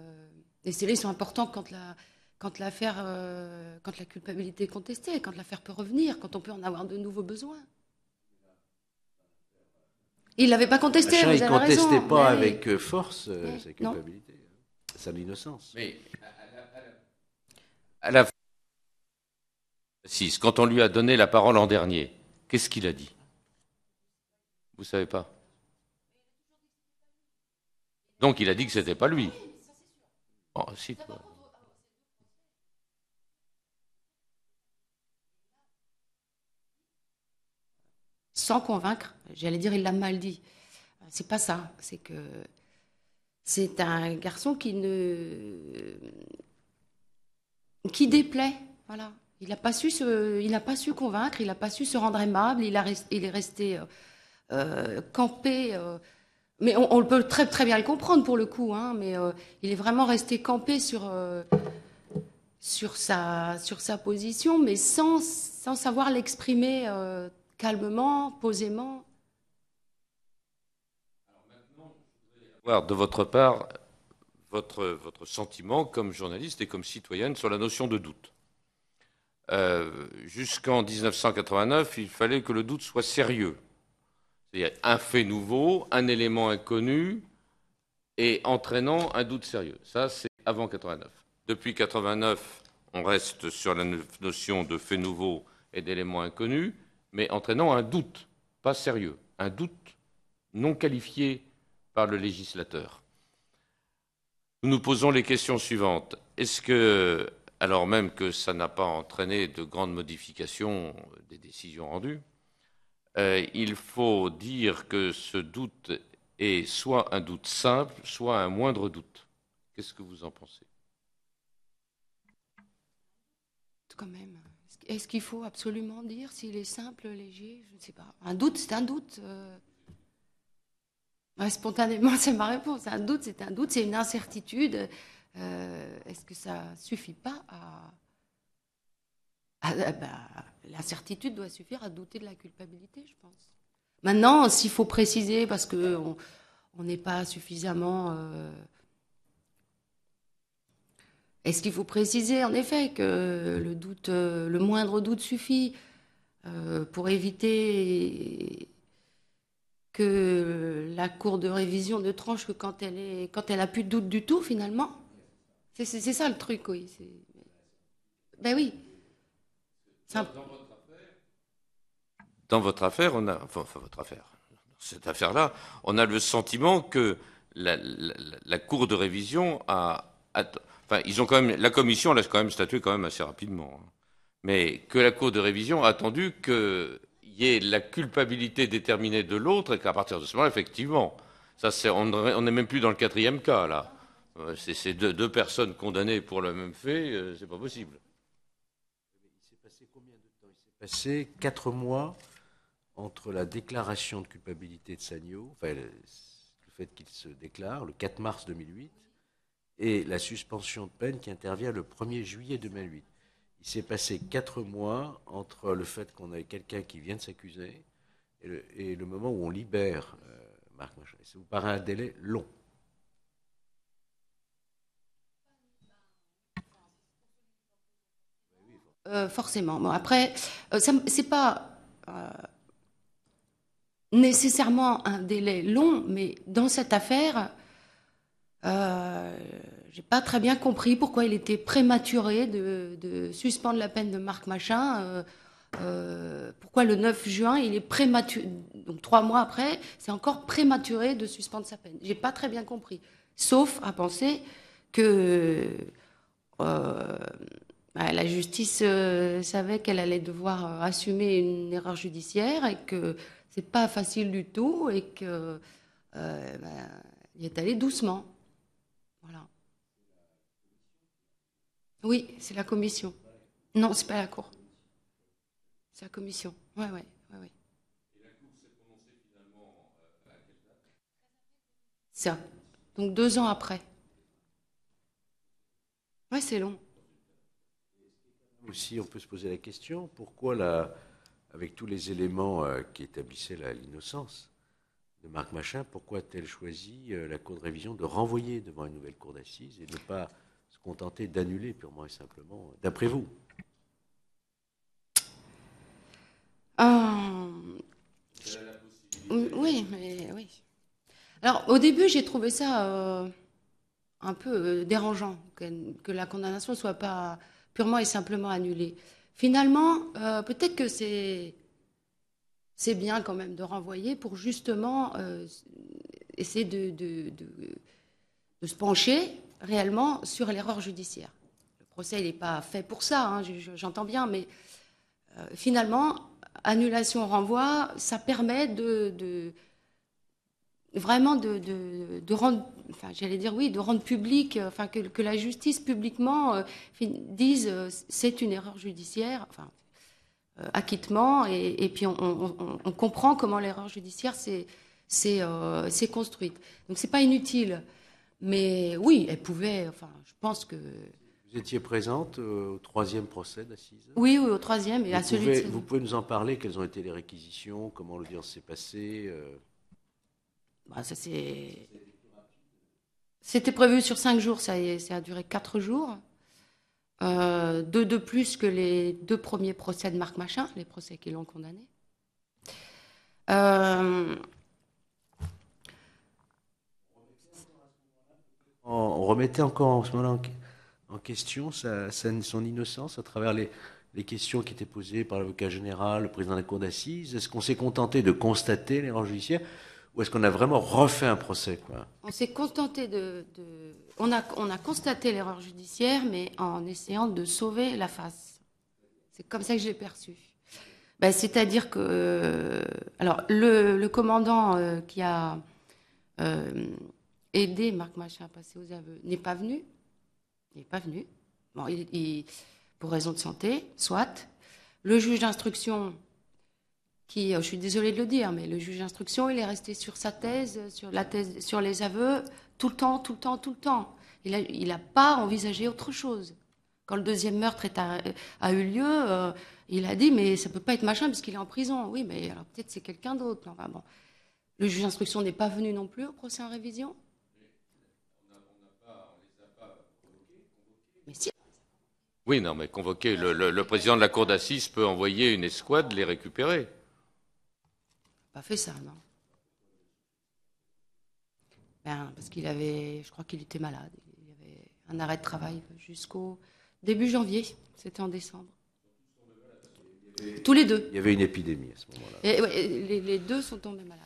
S3: les scellés sont importants quand la culpabilité est contestée, quand l'affaire peut revenir, quand on peut en avoir de nouveaux besoins. Il ne l'avait pas contesté,
S2: Machin,
S3: vous avez raison.
S2: Il ne contestait pas avec force sa culpabilité, sa innocence.
S1: Mais à la fin, quand on lui a donné la parole en dernier, qu'est-ce qu'il a dit? Vous ne savez pas? Donc il a dit que ce n'était pas lui. Oh, si,
S3: sans convaincre, j'allais dire il l'a mal dit. C'est pas ça, c'est que c'est un garçon qui déplaît, voilà. Il n'a pas su convaincre, il n'a pas su se rendre aimable, il est resté campé. Mais on peut très, très bien le comprendre pour le coup, hein, mais il est vraiment resté campé sur sa position, mais sans savoir l'exprimer calmement, posément.
S1: Alors maintenant, je voudrais avoir de votre part votre sentiment comme journaliste et comme citoyenne sur la notion de doute. Jusqu'en 1989, il fallait que le doute soit sérieux. C'est-à-dire un fait nouveau, un élément inconnu et entraînant un doute sérieux. Ça, c'est avant 89. Depuis 89, on reste sur la notion de fait nouveau et d'éléments inconnus. mais entraînant un doute, pas sérieux, un doute non qualifié par le législateur. Nous nous posons les questions suivantes. Est-ce que, alors même que ça n'a pas entraîné de grandes modifications des décisions rendues, il faut dire que ce doute est soit un doute simple, soit un moindre doute. Qu'est-ce que vous en pensez?
S3: Quand même. Est-ce qu'il faut absolument dire s'il est simple, léger? Je ne sais pas. Un doute, c'est un doute. Ouais, spontanément, c'est ma réponse. Un doute, c'est une incertitude. Est-ce que ça suffit pas l'incertitude doit suffire à douter de la culpabilité, je pense. Maintenant, s'il faut préciser, parce qu'on n'est pas suffisamment... Est-ce qu'il faut préciser, en effet, que le doute, le moindre doute suffit pour éviter que la cour de révision ne tranche que quand elle a plus de doute du tout, finalement? C'est ça le truc, oui. Ben oui.
S1: Dans votre affaire, cette affaire-là, on a le sentiment que la cour de révision enfin, ils ont quand même, la commission elle a quand même statué quand même assez rapidement, hein. Mais que la cour de révision a attendu qu'il y ait la culpabilité déterminée de l'autre et qu'à partir de ce moment, effectivement, on n'est même plus dans le 4e cas là. C'est deux personnes condamnées pour le même fait, c'est pas possible.
S2: Il s'est passé combien de temps? Il s'est passé 4 mois entre la déclaration de culpabilité de Sagno, enfin le fait qu'il se déclare le 4 mars 2008, et la suspension de peine qui intervient le 1er juillet 2008. Il s'est passé 4 mois entre le fait qu'on ait quelqu'un qui vient de s'accuser et le moment où on libère Marc Machin. Ça vous paraît un délai long?
S3: Forcément. Bon, après, c'est pas nécessairement un délai long, mais dans cette affaire, j'ai pas très bien compris pourquoi il était prématuré de suspendre la peine de Marc Machin. Pourquoi le 9 juin, il est prématuré, donc 3 mois après, c'est encore prématuré de suspendre sa peine. J'ai pas très bien compris. Sauf à penser que la justice savait qu'elle allait devoir assumer une erreur judiciaire et que c'est pas facile du tout et que il est allé doucement. Voilà. Oui, c'est la commission. Non, c'est pas la cour. C'est la commission. Ouais. Et la cour s'est prononcée finalement à quelle date? Ça. Donc 2 ans après. Ouais, c'est long.
S2: Aussi, on peut se poser la question, pourquoi, avec tous les éléments qui établissaient l'innocence de Marc Machin, pourquoi a-t-elle choisi la cour de révision de renvoyer devant une nouvelle cour d'assises et ne pas se contenter d'annuler purement et simplement, d'après vous?
S3: Oui, mais oui. Alors, au début, j'ai trouvé ça un peu dérangeant, que la condamnation ne soit pas purement et simplement annulée. Finalement, peut-être que c'est bien quand même de renvoyer pour justement essayer de se pencher réellement sur l'erreur judiciaire. Le procès, il n'est pas fait pour ça, hein, j'entends bien, mais finalement, annulation, renvoi, ça permet vraiment de rendre, enfin, j'allais dire oui, de rendre public, enfin, que la justice publiquement dise c'est une erreur judiciaire, enfin, acquittement, et puis on comprend comment l'erreur judiciaire s'est construite. Donc c'est pas inutile, mais oui, elle pouvait, enfin, je pense que...
S2: Vous étiez présente au 3e procès d'assises?
S3: Oui, au 3e et à celui de...
S2: Vous pouvez nous en parler? Quelles ont été les réquisitions? Comment l'audience s'est passée?
S3: C'était prévu sur 5 jours, ça a duré 4 jours. 2 de plus que les 2 premiers procès de Marc Machin, les procès qui l'ont condamné.
S2: On remettait encore en ce moment-là en question son innocence à travers les les questions qui étaient posées par l'avocat général, le président de la cour d'assises? Est-ce qu'on s'est contenté de constater l'erreur judiciaire ou est-ce qu'on a vraiment refait un procès, quoi?
S3: On s'est contenté on a constaté l'erreur judiciaire, mais en essayant de sauver la face. C'est comme ça que je l'ai perçu. Ben, c'est-à-dire que alors le commandant qui a aidé Marc Machin à passer aux aveux n'est pas venu. Il n'est pas venu. Bon, pour raison de santé, soit. Le juge d'instruction, je suis désolée de le dire, mais le juge d'instruction, il est resté sur sa thèse, sur les aveux, tout le temps. Il n'a pas envisagé autre chose. Quand le deuxième meurtre a eu lieu, il a dit, mais ça ne peut pas être Machin puisqu'il est en prison. Oui, mais alors peut-être c'est quelqu'un d'autre. Enfin, bon. Le juge d'instruction n'est pas venu non plus au procès en révision. Mais si.
S1: Oui, non, mais convoquer le président de la cour d'assises peut envoyer une escouade les récupérer.
S3: Pas fait ça, non. Ben, parce je crois qu'il était malade. Il avait un arrêt de travail jusqu'au début janvier. C'était en décembre. Tous les deux.
S2: Il y avait une épidémie à ce moment-là.
S3: Et les deux sont tombés malades.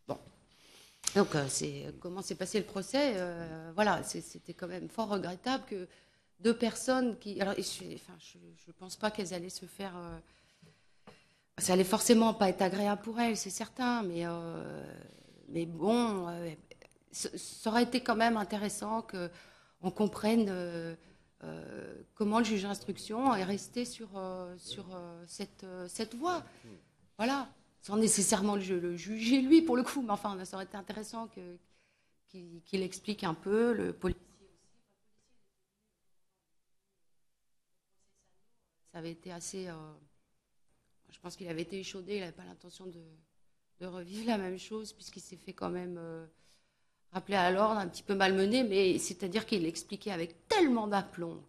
S3: Bon. Donc, comment s'est passé le procès voilà, c'était quand même fort regrettable que deux personnes qui... Alors, je ne pense pas qu'elles allaient se faire... ça allait forcément pas être agréable pour elles, c'est certain, mais bon, ça aurait été quand même intéressant qu'on comprenne comment le juge d'instruction est resté sur cette voie. Voilà, sans nécessairement le juger lui pour le coup, mais enfin, ça aurait été intéressant qu'il explique un peu, le policier aussi. Ça avait été assez... je pense qu'il avait été échaudé, il n'avait pas l'intention de revivre la même chose, puisqu'il s'est fait quand même rappeler à l'ordre, un petit peu malmené, mais c'est-à-dire qu'il l'expliquait avec tellement d'aplomb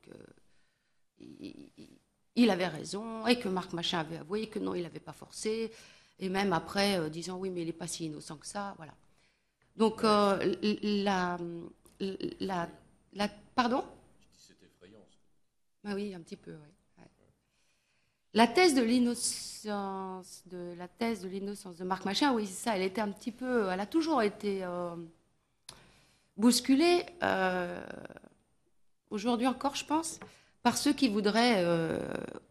S3: qu'il avait raison, et que Marc Machin avait avoué, que non, il n'avait pas forcé, et même après, disant oui, mais il n'est pas si innocent que ça, voilà. Donc, pardon ?
S1: C'est effrayant.
S3: Ah oui, un petit peu, oui. La thèse de l'innocence de Marc Machin, oui, c'est ça. Elle a toujours été bousculée, aujourd'hui encore, je pense, par ceux qui voudraient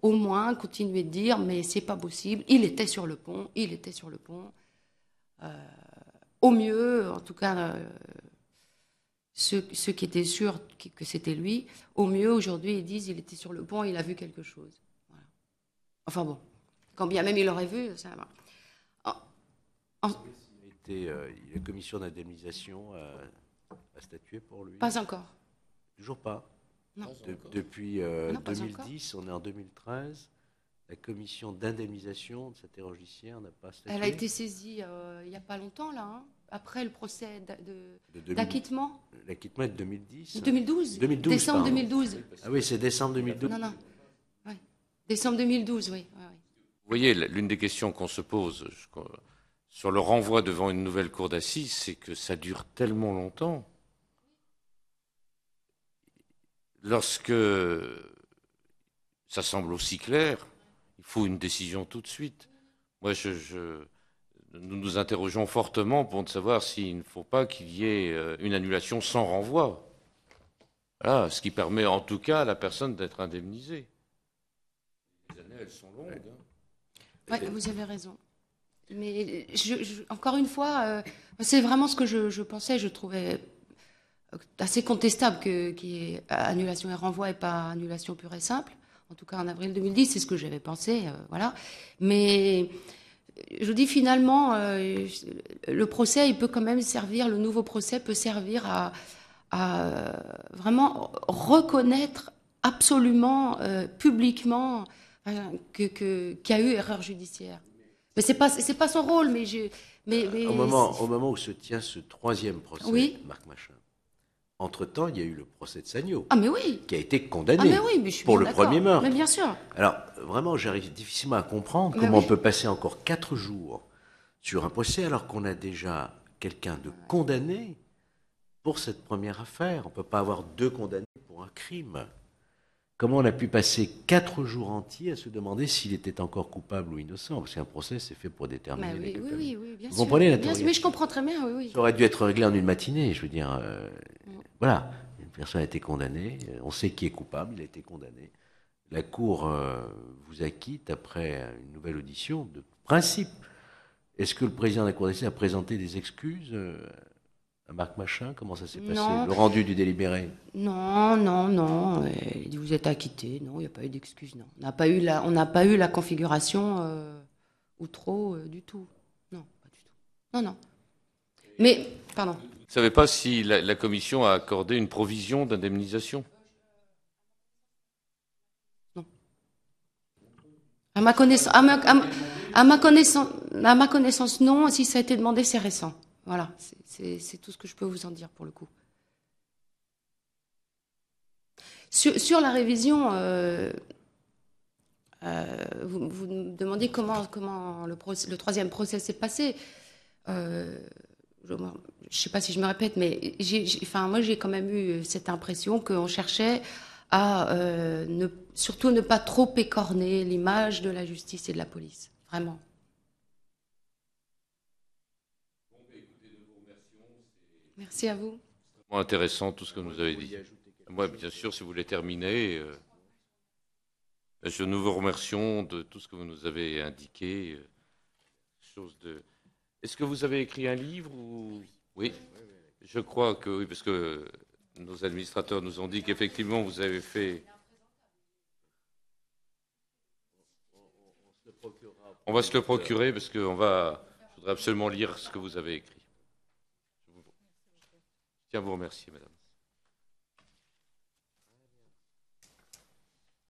S3: au moins continuer de dire, mais c'est pas possible. Il était sur le pont. Au mieux, en tout cas, ceux qui étaient sûrs que c'était lui, au mieux aujourd'hui, ils disent, il était sur le pont, il a vu quelque chose. Enfin bon, quand bien même il aurait vu, ça va.
S2: La commission d'indemnisation a statué pour lui?
S3: Pas encore.
S2: Toujours pas?
S3: Non.
S2: Depuis
S3: non,
S2: 2010, on est en 2013. La commission d'indemnisation de cette erreur judiciaire n'a pas statué?
S3: Elle a été saisie il n'y a pas longtemps, là, hein, après le procès d'acquittement.
S2: L'acquittement est de 2010?
S3: 2012.
S2: 2012,
S3: décembre
S2: pardon.
S3: 2012.
S2: Ah oui, c'est décembre 2012.
S3: Non. Ouais. Décembre 2012, oui.
S1: Vous voyez, l'une des questions qu'on se pose sur le renvoi devant une nouvelle cour d'assises, c'est que ça dure tellement longtemps. Lorsque ça semble aussi clair, il faut une décision tout de suite. Moi, nous nous interrogeons fortement pour savoir s'il ne faut pas qu'il y ait une annulation sans renvoi. Voilà, ce qui permet en tout cas à la personne d'être indemnisée. Les années, elles sont longues.
S3: Oui, vous avez raison. Mais encore une fois, c'est vraiment ce que je pensais. Je trouvais assez contestable qu'il y ait annulation et renvoi et pas annulation pure et simple. En tout cas, en avril 2010, c'est ce que j'avais pensé. Voilà. Mais je dis finalement, le procès, il peut quand même servir, le nouveau procès peut servir à vraiment reconnaître absolument, publiquement, qu'il y a eu erreur judiciaire. Mais c'est pas son rôle,
S2: Au moment où se tient ce troisième procès,
S3: oui.
S2: Marc Machin, entre-temps, il y a eu le procès de Sagnaud,
S3: ah, mais oui.
S2: qui a été condamné
S3: mais je suis
S2: pour le
S3: d'accord.
S2: premier meurtre.
S3: Mais bien sûr.
S2: Alors, vraiment, j'arrive difficilement à comprendre comment on peut passer encore 4 jours sur un procès alors qu'on a déjà quelqu'un de condamné pour cette première affaire. On ne peut pas avoir 2 condamnés pour un crime. comment on a pu passer 4 jours entiers à se demander s'il était encore coupable ou innocent? Parce qu'un procès, c'est fait pour déterminer
S3: Mais
S2: la
S3: oui,
S2: culpabilité.
S3: oui, bien
S2: Vous
S3: sûr.
S2: comprenez la
S3: Bien sûr,
S2: théorie?
S3: mais je comprends très bien, oui, oui.
S2: Ça aurait dû être réglé en une matinée, je veux dire. Voilà, une personne a été condamnée, on sait qui est coupable, il a été condamné. La Cour vous acquitte après une nouvelle audition de principe. Est-ce que le président de la Cour d'assises a présenté des excuses à Marc Machin? Comment ça s'est passé?
S3: Non,
S2: Le rendu du délibéré?
S3: non. Il dit, vous êtes acquitté. Non, il n'y a pas eu d'excuse, non. On n'a pas eu la configuration ou trop du tout. Non, pas du tout. Non. Mais, pardon.
S1: Vous ne savez pas si la commission a accordé une provision d'indemnisation?
S3: Non. À ma connaissance, non. Si ça a été demandé, c'est récent. Voilà, c'est tout ce que je peux vous en dire pour le coup. Sur la révision, vous me demandiez comment le troisième procès s'est passé. Je ne sais pas si je me répète, mais moi j'ai quand même eu cette impression qu'on cherchait à surtout ne pas trop écorner l'image de la justice et de la police. Vraiment. Merci à vous.
S1: C'est vraiment intéressant tout ce que vous avez dit. Moi, bien sûr, si vous voulez terminer, nous vous remercions de tout ce que vous nous avez indiqué. Est-ce que vous avez écrit un livre ou... Oui, je crois que oui, parce que nos administrateurs nous ont dit qu'effectivement vous avez fait. On va se le procurer parce que je voudrais absolument lire ce que vous avez écrit. Je tiens à vous remercier, madame.